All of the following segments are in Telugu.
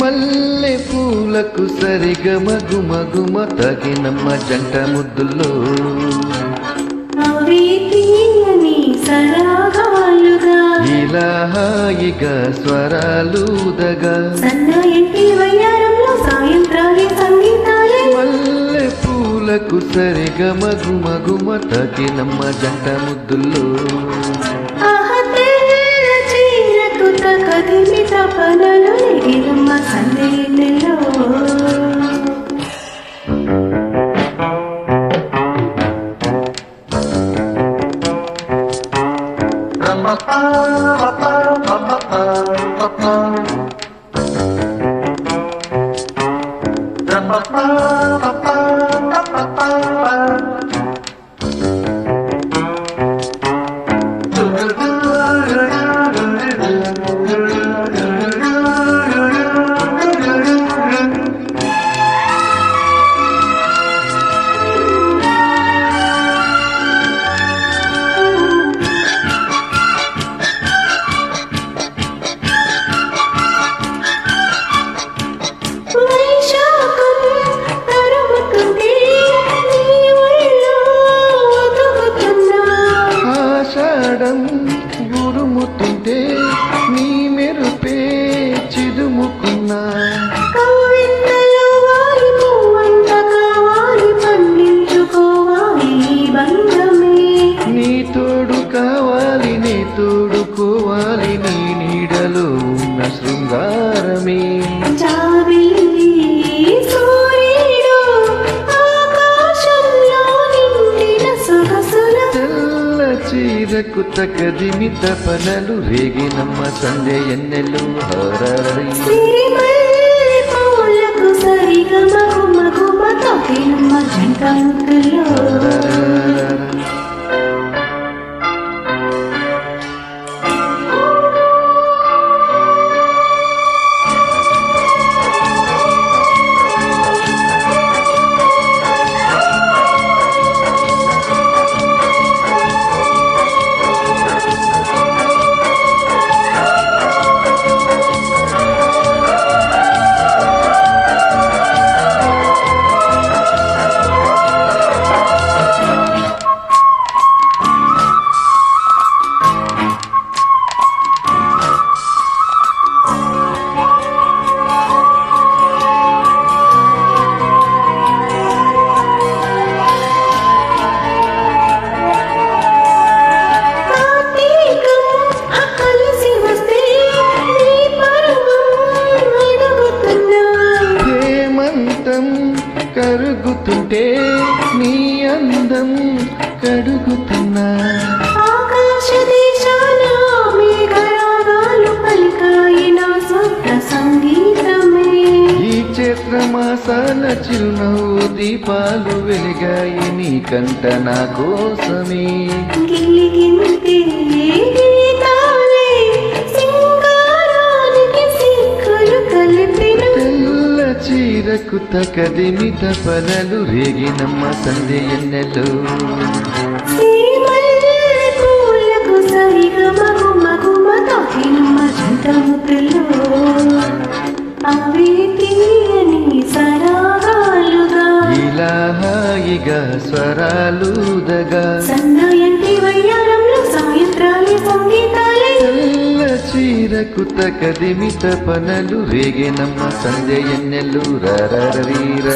మల్లె పూలకు సరిగమ గుమ గుమ తగినమ్మ జంట ముద్దుల్లో అవి తీయని సరాగాలుగా ఇలా హాయిగా స్వరాలుదగా సన్నాయంటి వయ్యారంలో సాయంత్రాలే సంగీతాలే మల్లె పూలకు సరిగమ గుమ గుమ తగినమ్మ జంట ముద్దుల్లో కదిమి తపనలు ఎగిరమ్మ సందేలో గురుముతుంటే నీ మెరుపే చిదుముకున్నా నీ తోడు కావాలి నీ తోడుకోవాలి నీ నీడలో ఉన్న శృంగారమే చీరకు తకదిమి తపనలు రేగినమ్మ సంధ్య ఎన్నెలు హరరి కరుగుతుంటే నీ అందం కడుగుతున్నా ఆకాశ దేశాల మేఘరాగాలు పలికాయిన స్వప్న సంగీతమే ఈ చైత్రమాసాల చిరునవ్వు దీపాలు వెలిగాయి నీ కంట నా కోసమే గిలిగింతే గీతాలే సింగారానికి సిక్కులు కలిపిన చీరకు తకదిమి తపనలు రేగినమ్మ సంధ్య ఎన్నెలు పూలకు సరిగమ గుమ గుమ తాకినమ్మ జంట ముద్దులో అవి తీయని సరాగాలుగా ఇలా హాయిగా స్వరాలుదగా సన్నాయంటి వయ్యారంలో సాయంత్రాలే సంగీతాలే చీరకు తకదిమి తపనలు రేగినమ్మ సంధ్య ఎన్నెలు రరరీర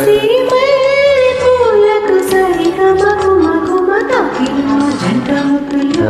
పూలకు సరిగమ గుమ గుమ తాకినమ్మ జంట ముద్దులో